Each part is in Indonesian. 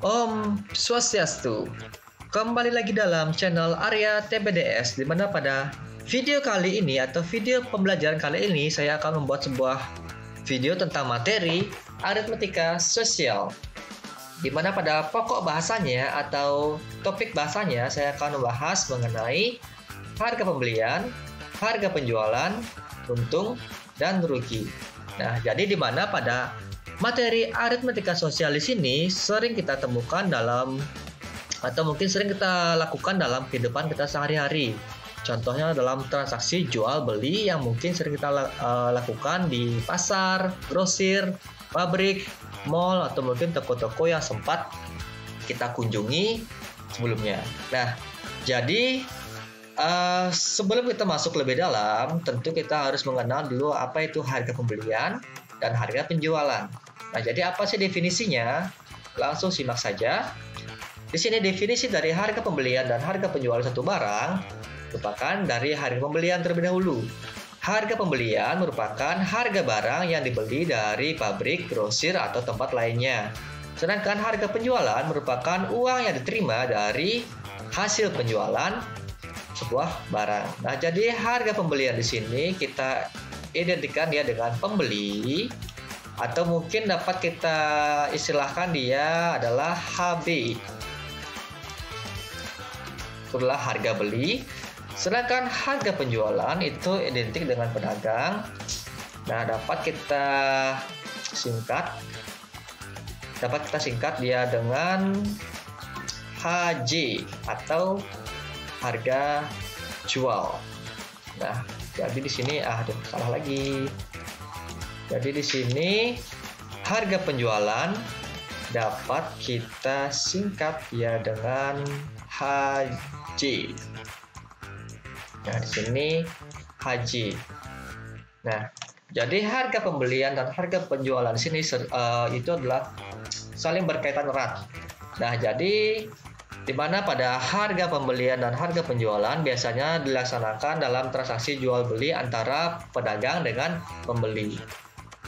Om Swastiastu. Kembali lagi dalam channel Arya TPDS, di mana pada video kali ini atau video pembelajaran kali ini saya akan membuat sebuah video tentang materi aritmatika sosial, di mana pada pokok bahasanya atau topik bahasanya saya akan membahas mengenai harga pembelian, harga penjualan, untung, dan rugi. Nah, jadi di mana pada materi aritmatika sosial di sini sering kita temukan dalam atau mungkin sering kita lakukan dalam kehidupan kita sehari-hari. Contohnya dalam transaksi jual beli yang mungkin sering kita lakukan di pasar, grosir, pabrik, mall, atau mungkin toko-toko yang sempat kita kunjungi sebelumnya. Nah, jadi sebelum kita masuk lebih dalam, tentu kita harus mengenal dulu apa itu harga pembelian dan harga penjualan. Nah, jadi apa sih definisinya? Langsung simak saja. Di sini definisi dari harga pembelian dan harga penjualan satu barang merupakan dari harga pembelian terlebih dahulu. Harga pembelian merupakan harga barang yang dibeli dari pabrik, grosir, atau tempat lainnya. Sedangkan harga penjualan merupakan uang yang diterima dari hasil penjualan sebuah barang. Nah, jadi harga pembelian di sini kita identikan dia dengan pembeli, atau mungkin dapat kita istilahkan dia adalah HB. Itu adalah harga beli. Sedangkan harga penjualan itu identik dengan pedagang. Nah, dapat kita singkat dia dengan HJ atau harga jual. Nah, jadi di sini salah lagi. Jadi di sini harga penjualan dapat kita singkat ya dengan HJ. Nah, di sini HJ. Nah, jadi harga pembelian dan harga penjualan di sini itu adalah saling berkaitan erat. Nah, jadi di mana pada harga pembelian dan harga penjualan biasanya dilaksanakan dalam transaksi jual beli antara pedagang dengan pembeli.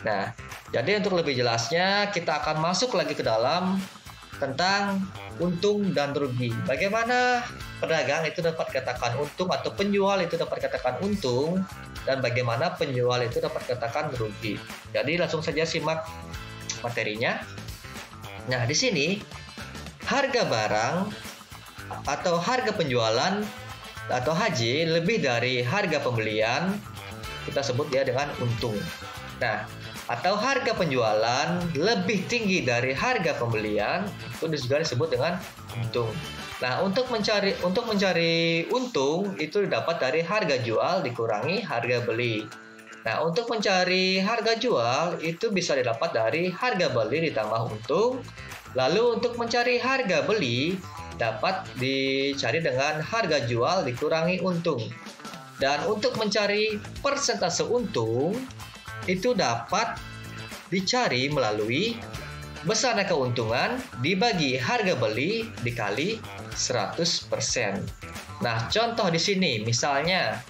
Nah, jadi untuk lebih jelasnya kita akan masuk lagi ke dalam tentang untung dan rugi. Bagaimana pedagang itu dapat katakan untung atau penjual itu dapat katakan untung, dan bagaimana penjual itu dapat katakan rugi. Jadi langsung saja simak materinya. Nah, di sini harga barang atau harga penjualan atau HJ lebih dari harga pembelian, kita sebut dia dengan untung. Nah, atau harga penjualan lebih tinggi dari harga pembelian, itu juga disebut dengan untung. Nah, untuk mencari untung itu didapat dari harga jual dikurangi harga beli. Nah, untuk mencari harga jual itu bisa didapat dari harga beli ditambah untung. Lalu untuk mencari harga beli dapat dicari dengan harga jual dikurangi untung. Dan untuk mencari persentase untung itu dapat dicari melalui besarnya keuntungan dibagi harga beli dikali 100%. Nah, contoh di sini misalnya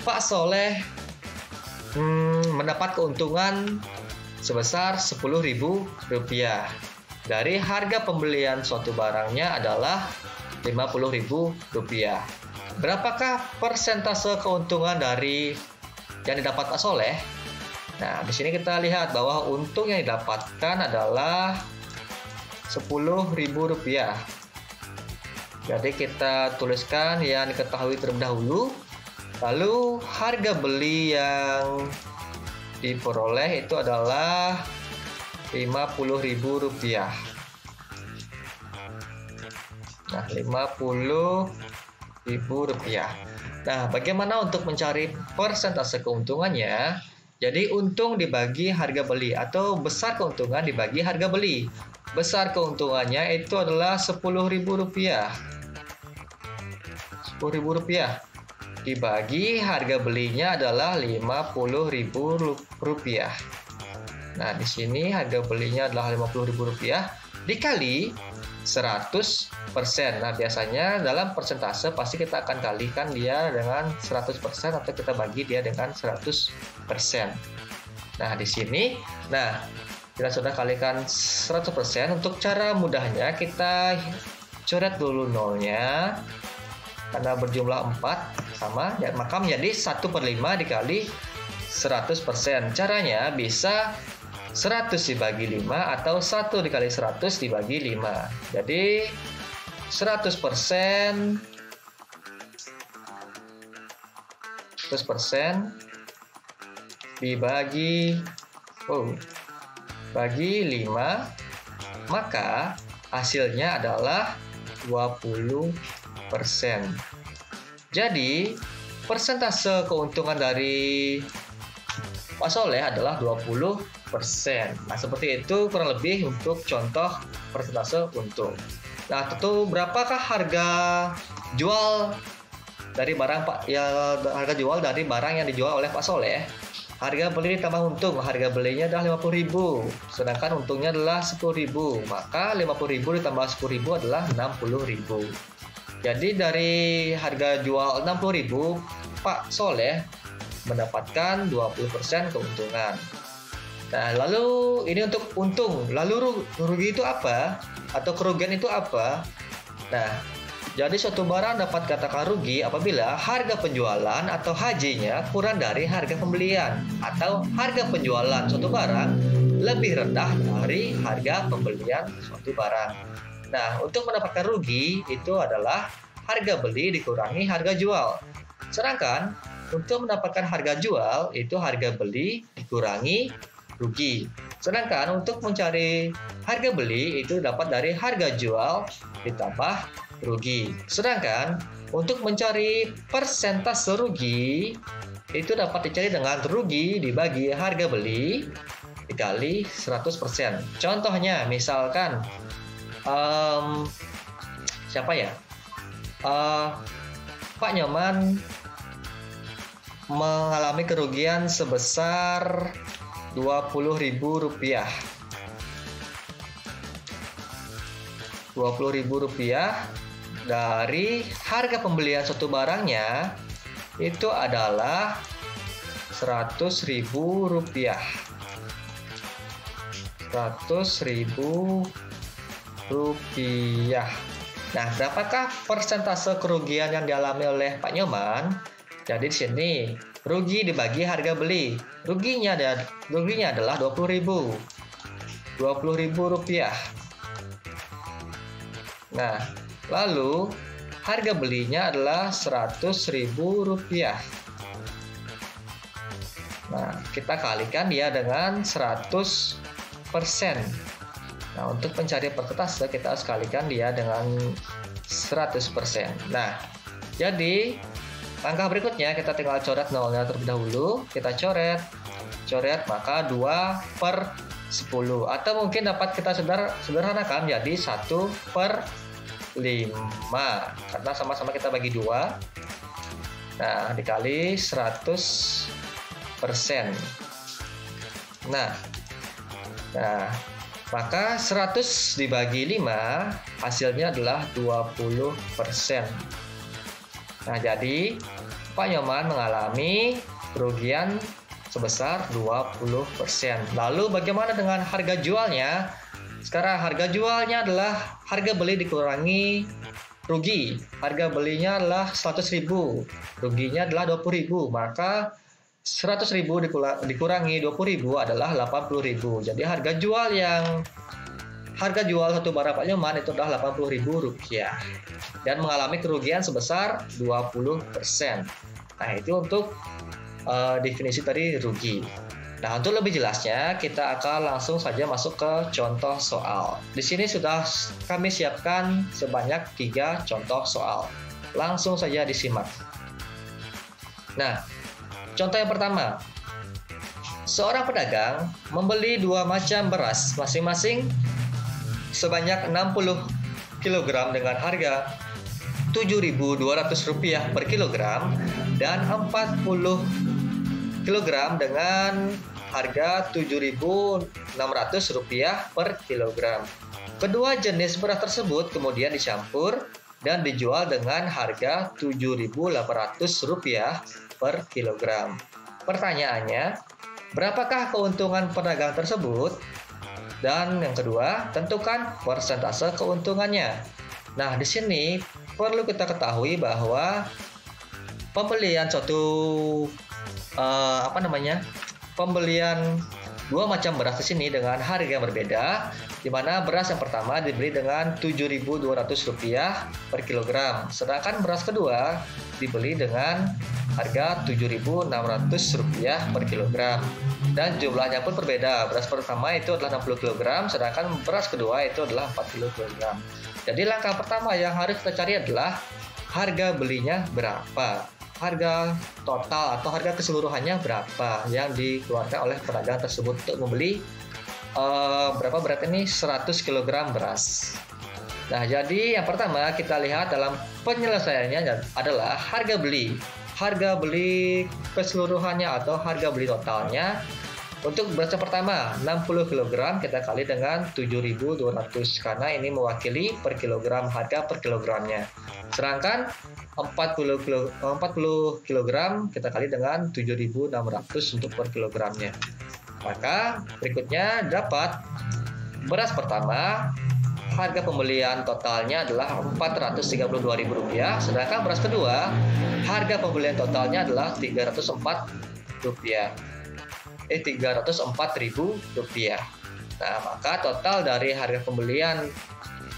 Pak Soleh mendapat keuntungan sebesar Rp10.000 dari harga pembelian suatu barangnya adalah Rp50.000. Berapakah persentase keuntungan dari yang didapat Pak Soleh? Nah, di sini kita lihat bahwa untung yang didapatkan adalah Rp10.000. Jadi kita tuliskan yang diketahui terlebih dahulu. Lalu harga beli yang diperoleh itu adalah Rp50.000. Nah, Rp50.000. Nah, bagaimana untuk mencari persentase keuntungannya? Jadi untung dibagi harga beli atau besar keuntungan dibagi harga beli. Besar keuntungannya itu adalah Rp10.000. Rp10.000 dibagi harga belinya adalah Rp50.000. Nah, di sini harga belinya adalah Rp50.000 dikali 100%. Nah, biasanya dalam persentase pasti kita akan kalikan dia dengan 100% atau kita bagi dia dengan 100%. Nah, di sini, Kita sudah kalikan 100%. Untuk cara mudahnya kita coret dulu nolnya. Karena berjumlah 4 sama, ya, maka menjadi 1/5 dikali 100%. Caranya bisa 100 dibagi 5 atau 1 dikali 100 dibagi 5. Jadi 100% dibagi bagi 5, maka hasilnya adalah 20%. Jadi persentase keuntungan dari Pak Soleh adalah 20%. Nah, seperti itu kurang lebih untuk contoh persentase untung. Nah, tentu berapakah harga jual dari barang harga jual dari barang yang dijual oleh Pak Soleh? Harga beli ditambah untung, harga belinya adalah 50.000, sedangkan untungnya adalah 10.000. Maka 50.000 ditambah 10.000 adalah 60.000. Jadi dari harga jual 60.000, Pak Soleh mendapatkan 20% keuntungan. Nah, lalu ini untuk untung. Lalu rugi itu apa? Atau kerugian itu apa? Nah, jadi suatu barang dapat katakan rugi apabila harga penjualan atau HJ-nya kurang dari harga pembelian, atau harga penjualan suatu barang lebih rendah dari harga pembelian suatu barang. Nah, untuk mendapatkan rugi itu adalah harga beli dikurangi harga jual. Sedangkan untuk mendapatkan harga jual itu harga beli dikurangi rugi. Sedangkan untuk mencari harga beli itu dapat dari harga jual ditambah rugi. Sedangkan untuk mencari persentase rugi itu dapat dicari dengan rugi dibagi harga beli dikali 100%. Contohnya misalkan siapa ya? Pak Nyoman mengalami kerugian sebesar Rp20.000. Rp20.000 dari harga pembelian suatu barangnya itu adalah Rp100.000. Rp100.000. Nah, berapakah persentase kerugian yang dialami oleh Pak Nyoman? Jadi di sini rugi dibagi harga beli. Ruginya adalah Rp20.000. Rp20.000. Nah, lalu harga belinya adalah Rp100.000. Nah, kita kalikan dia dengan 100%. Nah, untuk mencari persentase kita harus kalikan dia dengan 100%. Nah, jadi langkah berikutnya kita tinggal coret nolnya terlebih dahulu. Kita coret, maka 2/10. Atau mungkin dapat kita sederhanakan jadi 1/5. Karena sama-sama kita bagi 2. Nah, dikali 100%. Nah, maka 100 dibagi 5 hasilnya adalah 20%. Nah, jadi Pak Nyoman mengalami kerugian sebesar 20%. Lalu bagaimana dengan harga jualnya? Sekarang harga jualnya adalah harga beli dikurangi rugi. Harga belinya adalah 100.000, ruginya adalah 20.000. Maka 100.000 dikurangi 20.000 adalah 80.000. Jadi harga jual satu barang Pak Nyoman itu adalah Rp80.000 dan mengalami kerugian sebesar 20%. Nah, itu untuk definisi tadi rugi. Nah, untuk lebih jelasnya kita akan langsung saja masuk ke contoh soal. Di sini sudah kami siapkan sebanyak 3 contoh soal. Langsung saja disimak. Nah, contoh yang pertama. Seorang pedagang membeli 2 macam beras masing-masing sebanyak 60 kg dengan harga Rp7.200 per kilogram dan 40 kg dengan harga Rp7.600 per kilogram. Kedua jenis beras tersebut kemudian dicampur dan dijual dengan harga Rp7.800 per kilogram. Pertanyaannya, berapakah keuntungan pedagang tersebut? Dan yang kedua, tentukan persentase keuntungannya. Nah, di sini perlu kita ketahui bahwa pembelian pembelian dua macam beras di sini dengan harga yang berbeda, di mana beras yang pertama dibeli dengan Rp7.200 per kilogram, sedangkan beras kedua dibeli dengan harga Rp7.600 per kilogram. Dan jumlahnya pun berbeda. Beras pertama itu adalah 60 kg, sedangkan beras kedua itu adalah 40 kg. Jadi langkah pertama yang harus kita cari adalah harga belinya berapa. Harga total atau harga keseluruhannya berapa yang dikeluarkan oleh pedagang tersebut untuk membeli berapa berat ini 100 kg beras. Nah, jadi yang pertama kita lihat dalam penyelesaiannya adalah harga beli. Harga beli keseluruhannya atau harga beli totalnya. Untuk beras yang pertama 60 kg kita kali dengan 7.200 karena ini mewakili per kilogram, harga per kilogramnya. Sedangkan 40 kg kita kali dengan 7.600 untuk per kilogramnya. Maka berikutnya dapat beras pertama harga pembelian totalnya adalah Rp432.000, sedangkan beras kedua harga pembelian totalnya adalah Rp304.000. Nah, maka total dari harga pembelian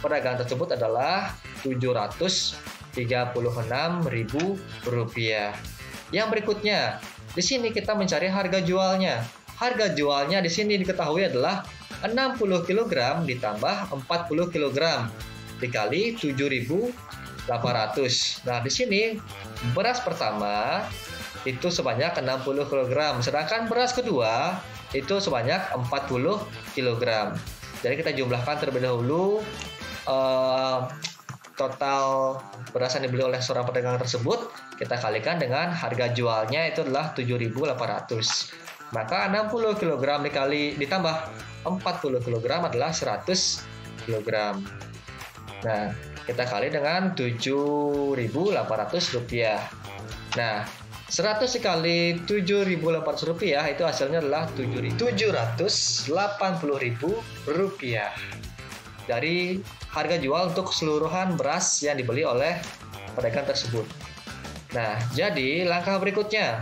pedagang tersebut adalah Rp736.000. Yang berikutnya, di sini kita mencari harga jualnya. Harga jualnya di sini diketahui adalah 60 kg ditambah 40 kg dikali 7.800. Nah, di sini beras pertama itu sebanyak 60 kg, sedangkan beras kedua itu sebanyak 40 kg. Jadi kita jumlahkan terlebih dahulu total beras yang dibeli oleh seorang pedagang tersebut, kita kalikan dengan harga jualnya itu adalah 7.800. Maka 60 kg ditambah 40 kg adalah 100 kg. Nah, kita kali dengan Rp7.800. Nah, 100 dikali Rp7.800 itu hasilnya adalah Rp780.000 dari harga jual untuk keseluruhan beras yang dibeli oleh pedagang tersebut. Nah, jadi langkah berikutnya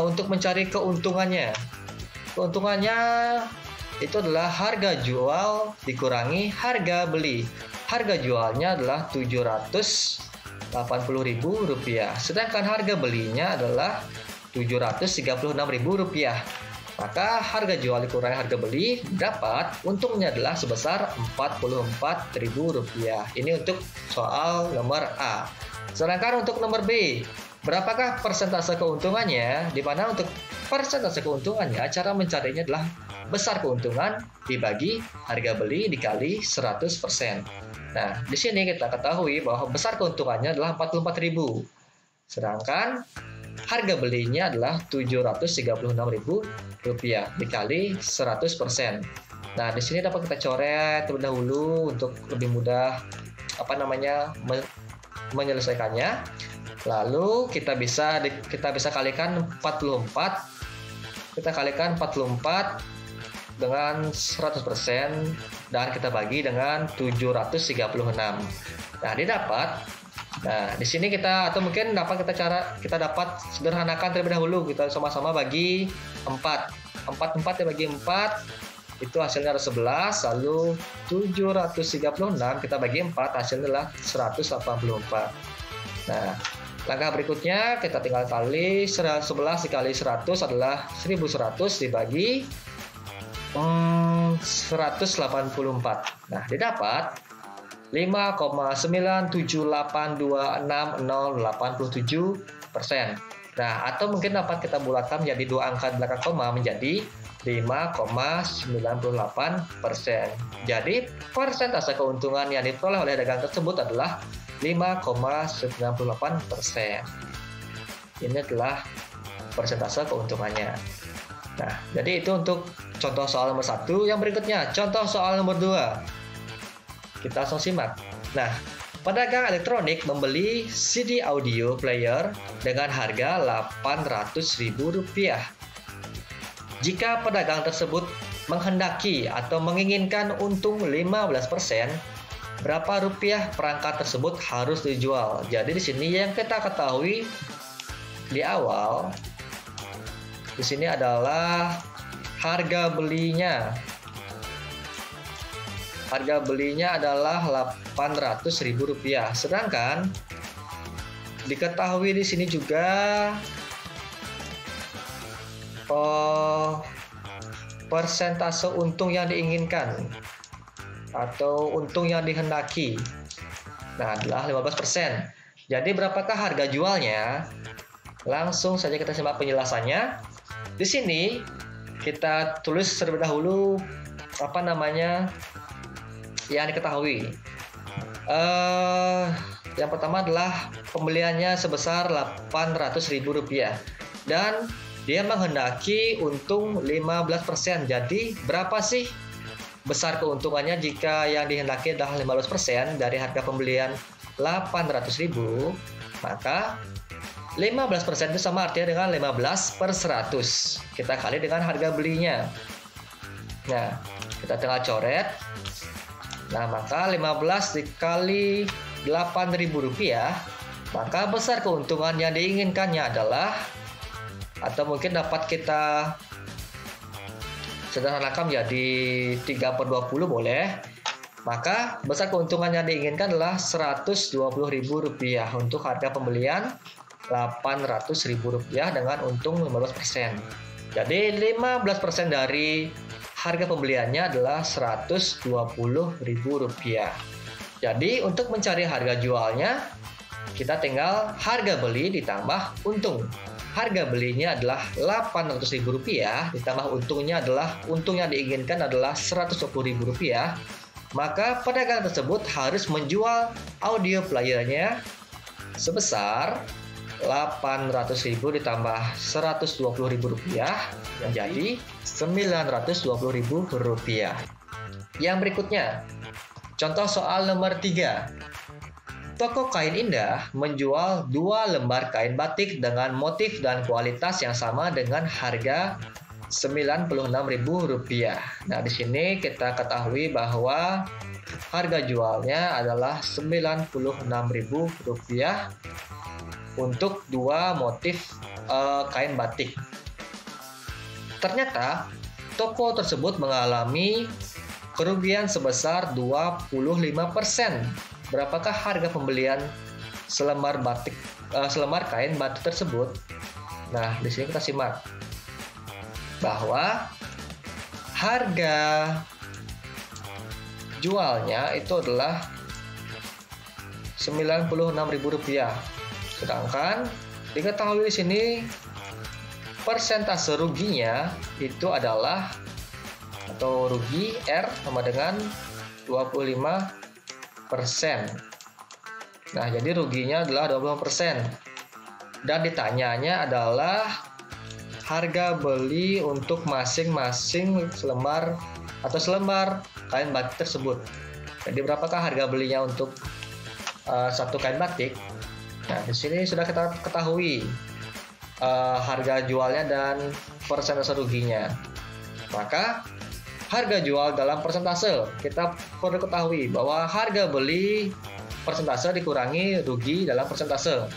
untuk mencari keuntungannya. Keuntungannya itu adalah harga jual dikurangi harga beli. Harga jualnya adalah Rp780.000, sedangkan harga belinya adalah Rp736.000. Maka harga jual dikurangi harga beli dapat untungnya adalah sebesar Rp44.000. Ini untuk soal nomor A. Sedangkan untuk nomor B, berapakah persentase keuntungannya? Di mana untuk persentase keuntungannya, cara mencarinya adalah besar keuntungan dibagi harga beli dikali 100%. Nah, di sini kita ketahui bahwa besar keuntungannya adalah Rp44.000. Sedangkan harga belinya adalah Rp736.000 dikali 100%. Nah, di sini dapat kita coret terlebih dahulu untuk lebih mudah menyelesaikannya. Lalu kita bisa kalikan 44. Kita kalikan 44 dengan 100% dan kita bagi dengan 736. Nah, didapat. Nah, di sini kita mungkin dapat kita dapat sederhanakan terlebih dahulu. Kita sama-sama bagi 4. 4 dibagi 4 itu hasilnya ada 11, lalu 736 kita bagi 4 hasilnya adalah 184. Nah, langkah berikutnya kita tinggal kali 11 dikali 100 adalah 1100 dibagi 184. Nah, didapat 5,97826,087%. Nah, atau mungkin dapat kita bulatkan menjadi dua angka belakang koma menjadi 5,98%. Jadi, persentase keuntungan yang diperoleh oleh dagang tersebut adalah 5,98%. Ini adalah persentase keuntungannya. Nah, jadi itu untuk contoh soal nomor 1. Yang berikutnya, contoh soal nomor 2. Kita langsung simak. Nah, pedagang elektronik membeli CD audio player dengan harga Rp800.000. Jika pedagang tersebut menghendaki atau menginginkan untung 15%, berapa rupiah perangkat tersebut harus dijual? Jadi di sini yang kita ketahui di awal di sini adalah harga belinya. Harga belinya adalah Rp800.000. Sedangkan diketahui di sini juga persentase untung yang diinginkan atau untung yang dihendaki, nah, adalah 15%. Jadi berapakah harga jualnya? Langsung saja kita simak penjelasannya. Di sini kita tulis terlebih dahulu yang diketahui. Yang pertama adalah pembeliannya sebesar Rp800.000 dan dia menghendaki untung 15%. Jadi berapa sih besar keuntungannya jika yang dihendaki adalah 15% dari harga pembelian 800.000? Maka 15% itu sama artinya dengan 15/100. Kita kali dengan harga belinya. Nah, kita tinggal coret. Nah, maka 15 dikali Rp8.000, maka besar keuntungan yang diinginkannya adalah, atau mungkin dapat kita sederhanakan menjadi 3/20 boleh. Maka besar keuntungan yang diinginkan adalah Rp120.000 untuk harga pembelian Rp800.000 dengan untung 15%. Jadi 15% dari harga pembeliannya adalah Rp120.000. Jadi untuk mencari harga jualnya, kita tinggal harga beli ditambah untung. Harga belinya adalah Rp800.000 ditambah untungnya adalah untung yang diinginkan adalah Rp120.000. Maka pedagang tersebut harus menjual audio playernya sebesar Rp800.000 ditambah Rp120.000 menjadi Rp920.000. Yang berikutnya, contoh soal nomor 3. Toko kain indah menjual 2 lembar kain batik dengan motif dan kualitas yang sama dengan harga Rp96.000. Nah, di sini kita ketahui bahwa harga jualnya adalah Rp96.000 untuk 2 motif kain batik. Ternyata toko tersebut mengalami kerugian sebesar 25%. Berapakah harga pembelian selembar kain batik tersebut? Nah, di sini kita simak bahwa harga jualnya itu adalah Rp96.000. Sedangkan diketahui di sini persentase ruginya itu adalah, atau rugi R sama dengan 25%. Nah, jadi ruginya adalah 20%. Dan ditanyanya adalah harga beli untuk masing-masing selembar kain batik tersebut. Jadi berapakah harga belinya untuk satu kain batik? Nah, di sini sudah kita ketahui harga jualnya dan persentase ruginya. Maka harga jual dalam persentase, kita perlu ketahui bahwa harga beli persentase dikurangi rugi dalam persentase.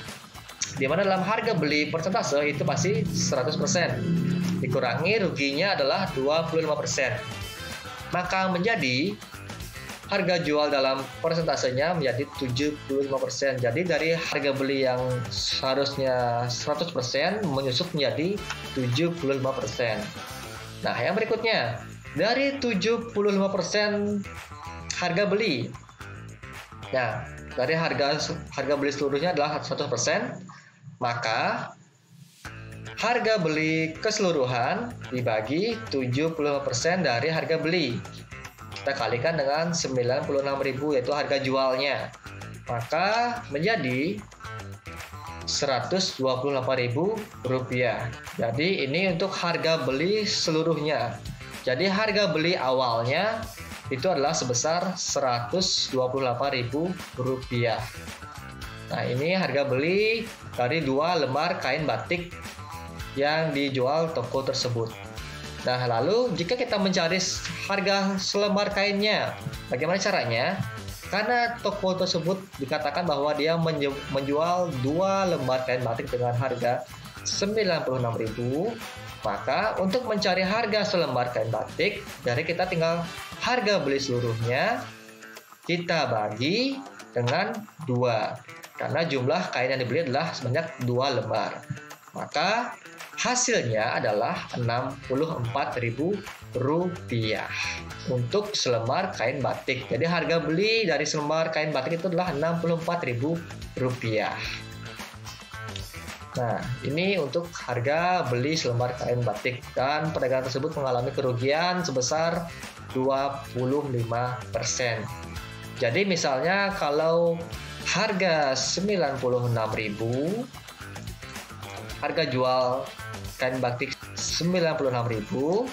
Di mana dalam harga beli persentase itu pasti 100%. Dikurangi ruginya adalah 25%. Maka menjadi harga jual dalam persentasenya menjadi 75%. Jadi dari harga beli yang seharusnya 100% menyusut menjadi 75%. Nah, yang berikutnya, dari 75% harga beli. Nah, dari harga beli seluruhnya adalah 100%, maka harga beli keseluruhan dibagi 75% dari harga beli. Kita kalikan dengan 96.000 yaitu harga jualnya. Maka menjadi Rp128.000. Jadi ini untuk harga beli seluruhnya. Jadi harga beli awalnya itu adalah sebesar Rp128.000. Nah, ini harga beli dari 2 lembar kain batik yang dijual toko tersebut. Nah, lalu jika kita mencari harga selembar kainnya, bagaimana caranya? Karena toko tersebut dikatakan bahwa dia menjual 2 lembar kain batik dengan harga 96.000, maka untuk mencari harga selembar kain batik, dari kita tinggal harga beli seluruhnya kita bagi dengan 2. Karena jumlah kain yang dibeli adalah sebanyak 2 lembar. Maka hasilnya adalah Rp64.000 untuk selembar kain batik. Jadi harga beli dari selembar kain batik itu adalah Rp64.000. Nah, ini untuk harga beli selembar kain batik, dan pedagang tersebut mengalami kerugian sebesar 25%. Jadi misalnya kalau harga 96.000, harga jual kain batik 96.000.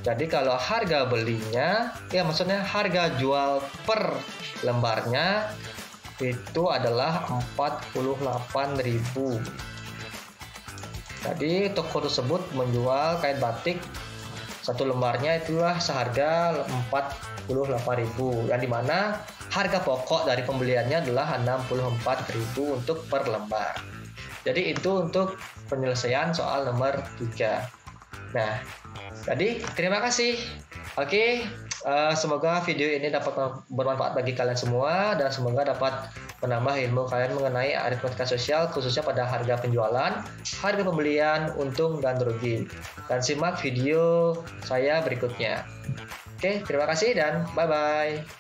Jadi kalau harga belinya, ya maksudnya harga jual per lembarnya itu adalah 48.000. Jadi toko tersebut menjual kain batik satu lembarnya itulah seharga 48.000, yang dimana harga pokok dari pembeliannya adalah 64.000 untuk per lembar. Jadi itu untuk penyelesaian soal nomor 3. Nah, jadi terima kasih. Oke, semoga video ini dapat bermanfaat bagi kalian semua, dan semoga dapat menambah ilmu kalian mengenai aritmatika sosial, khususnya pada harga penjualan, harga pembelian, untung dan rugi. Dan simak video saya berikutnya. Oke, terima kasih dan bye-bye.